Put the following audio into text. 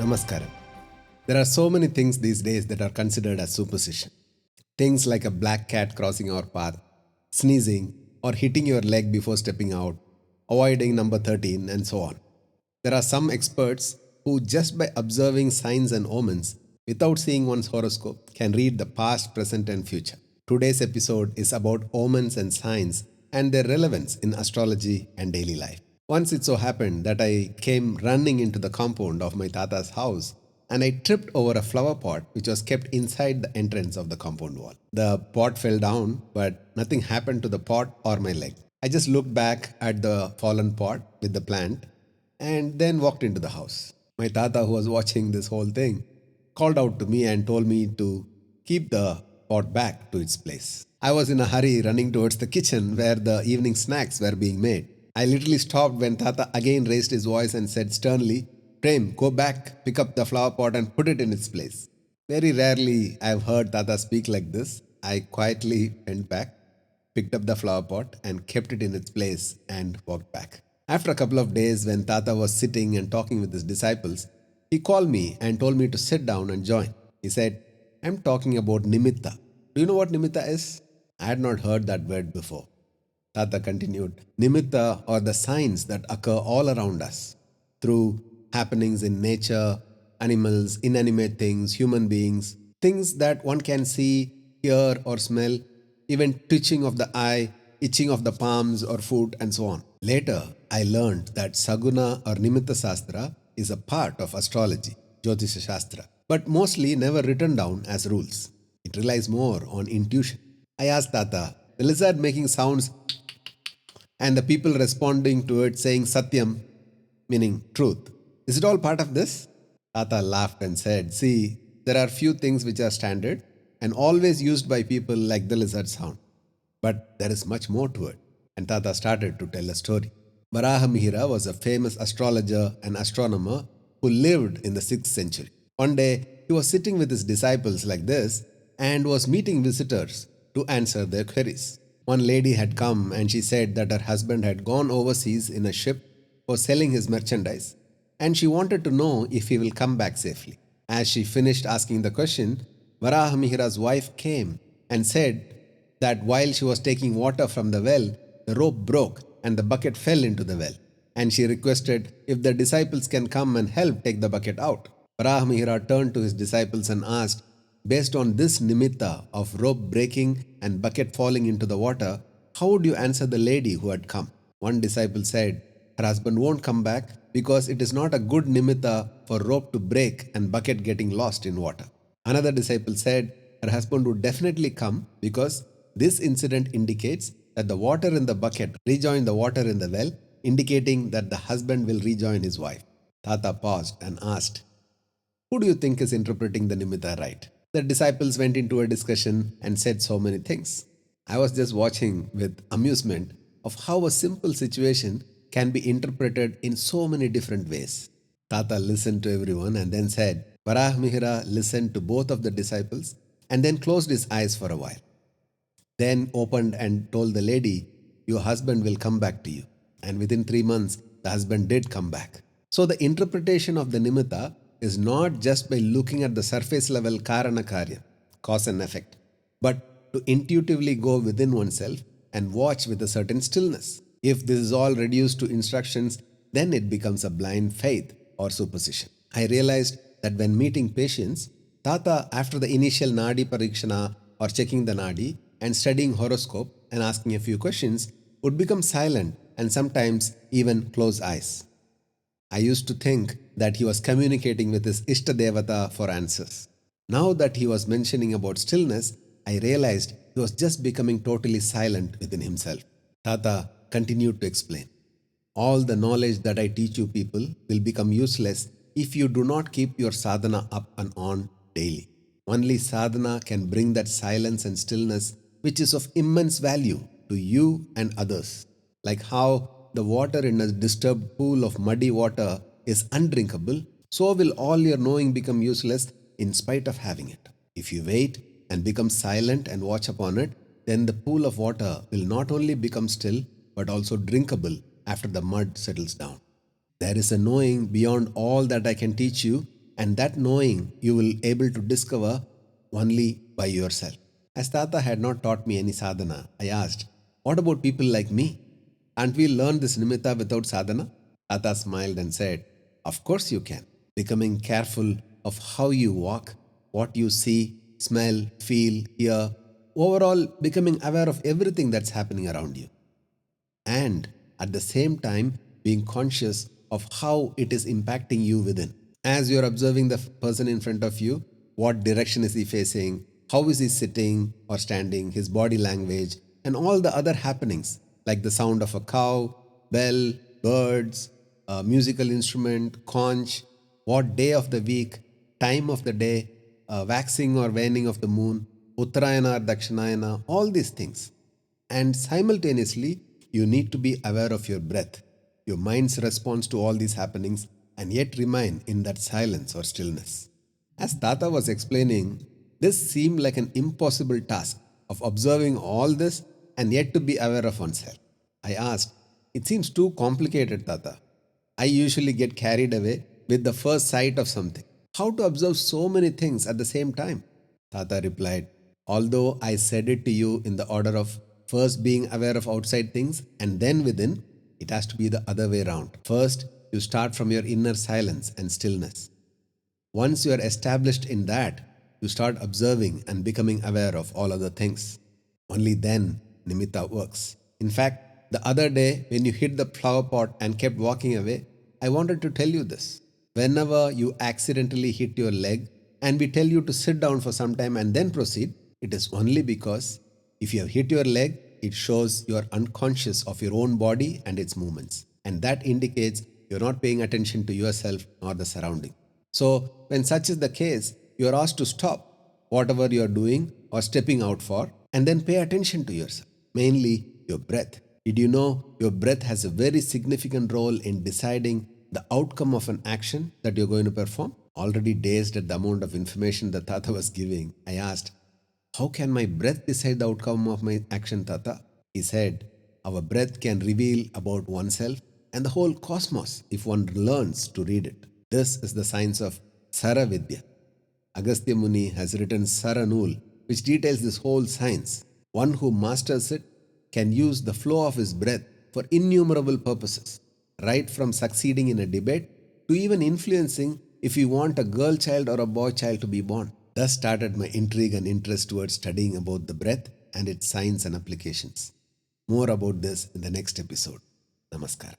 Namaskaram. There are so many things these days that are considered as superstition. Things like a black cat crossing our path, sneezing, or hitting your leg before stepping out, avoiding number 13, and so on. There are some experts who, just by observing signs and omens without seeing one's horoscope, can read the past, present, and future. Today's episode is about omens and signs and their relevance in astrology and daily life. Once it so happened that I came running into the compound of my Tata's house and I tripped over a flower pot which was kept inside the entrance of the compound wall. The pot fell down, but nothing happened to the pot or my leg. I just looked back at the fallen pot with the plant and then walked into the house. My Tata, who was watching this whole thing, called out to me and told me to keep the pot back to its place. I was in a hurry running towards the kitchen where the evening snacks were being made. I literally stopped when Tata again raised his voice and said sternly, "Prem, go back, pick up the flower pot and put it in its place." Very rarely I've heard Tata speak like this. I quietly went back, picked up the flower pot and kept it in its place and walked back. After a couple of days, when Tata was sitting and talking with his disciples, he called me and told me to sit down and join. He said, "I'm talking about Nimitha. Do you know what Nimitha is?" I had not heard that word before. Tata continued, "Nimitha are the signs that occur all around us through happenings in nature, animals, inanimate things, human beings, things that one can see, hear, or smell, even twitching of the eye, itching of the palms or foot, and so on." Later, I learned that Saguna or Nimita Shastra is a part of astrology, Jyotisha Shastra, but mostly never written down as rules. It relies more on intuition. I asked Tata, the lizard making sounds and the people responding to it saying Satyam, meaning truth. Is it all part of this? Tata laughed and said, "See, there are few things which are standard and always used by people like the lizard sound. But there is much more to it." And Tata started to tell a story. Varahamihira was a famous astrologer and astronomer who lived in the 6th century. One day, he was sitting with his disciples like this and was meeting visitors to answer their queries. One lady had come and she said that her husband had gone overseas in a ship for selling his merchandise and she wanted to know if he will come back safely. As she finished asking the question, Varahamihira's wife came and said that while she was taking water from the well, the rope broke and the bucket fell into the well. And she requested if the disciples can come and help take the bucket out. Varahamihira turned to his disciples and asked, "Based on this nimitta of rope breaking and bucket falling into the water, how would you answer the lady who had come?" One disciple said, "Her husband won't come back because it is not a good nimitta for rope to break and bucket getting lost in water." Another disciple said, "Her husband would definitely come because this incident indicates that the water in the bucket rejoined the water in the well, indicating that the husband will rejoin his wife." Tata paused and asked, "Who do you think is interpreting the nimitta right?" The disciples went into a discussion and said so many things. I was just watching with amusement of how a simple situation can be interpreted in so many different ways. Tata listened to everyone and then said, Varahmihira listened to both of the disciples and then closed his eyes for a while. Then opened and told the lady, "Your husband will come back to you." And within 3 months, the husband did come back. So the interpretation of the nimitta is not just by looking at the surface level karana karya, cause and effect, but to intuitively go within oneself and watch with a certain stillness. If this is all reduced to instructions, then it becomes a blind faith or superstition. I realized that when meeting patients, Tata, after the initial Nadi Parikshana or checking the Nadi and studying horoscope and asking a few questions, would become silent and sometimes even close eyes. I used to think that he was communicating with his Ishta Devata for answers. Now that he was mentioning about stillness, I realized he was just becoming totally silent within himself. Tata continued to explain, "All the knowledge that I teach you people will become useless if you do not keep your sadhana up and on daily. Only sadhana can bring that silence and stillness which is of immense value to you and others. Like how the water in a disturbed pool of muddy water is undrinkable, so will all your knowing become useless in spite of having it. If you wait and become silent and watch upon it, then the pool of water will not only become still but also drinkable after the mud settles down. There is a knowing beyond all that I can teach you, and that knowing you will able to discover only by yourself. As Tata had not taught me any sadhana, I asked, what about people like me? Can't we learn this Nimitha without sadhana? Tata smiled and said, of course you can. Becoming careful of how you walk, what you see, smell, feel, hear, overall becoming aware of everything that's happening around you. And at the same time, being conscious of how it is impacting you within. As you're observing the person in front of you, what direction is he facing, how is he sitting or standing, his body language, and all the other happenings like the sound of a cow, bell, birds, a musical instrument, conch, what day of the week, time of the day, waxing or waning of the moon, Uttarayana or Dakshinayana, all these things. And simultaneously, you need to be aware of your breath, your mind's response to all these happenings, and yet remain in that silence or stillness. As Tata was explaining, this seemed like an impossible task of observing all this and yet to be aware of oneself. I asked, it seems too complicated, Tata. I usually get carried away with the first sight of something. How to observe so many things at the same time? Tata replied, although I said it to you in the order of first being aware of outside things and then within, it has to be the other way around. First, you start from your inner silence and stillness. Once you are established in that, you start observing and becoming aware of all other things. Only then Nimitha works. In fact, the other day when you hit the flower pot and kept walking away, I wanted to tell you this. Whenever you accidentally hit your leg and we tell you to sit down for some time and then proceed, it is only because if you have hit your leg, it shows you are unconscious of your own body and its movements. And that indicates you're not paying attention to yourself nor the surrounding. So, when such is the case, you are asked to stop whatever you are doing or stepping out for and then pay attention to yourself, mainly your breath. Did you know your breath has a very significant role in deciding the outcome of an action that you're going to perform? Already dazed at the amount of information that Tata was giving, I asked, how can my breath decide the outcome of my action, Tata? He said, our breath can reveal about oneself and the whole cosmos if one learns to read it. This is the science of Sara Vidya. Agastya Muni has written Saranul, which details this whole science. One who masters it can use the flow of his breath for innumerable purposes, right from succeeding in a debate to even influencing if you want a girl child or a boy child to be born. Thus started my intrigue and interest towards studying about the breath and its science and applications. More about this in the next episode. Namaskar.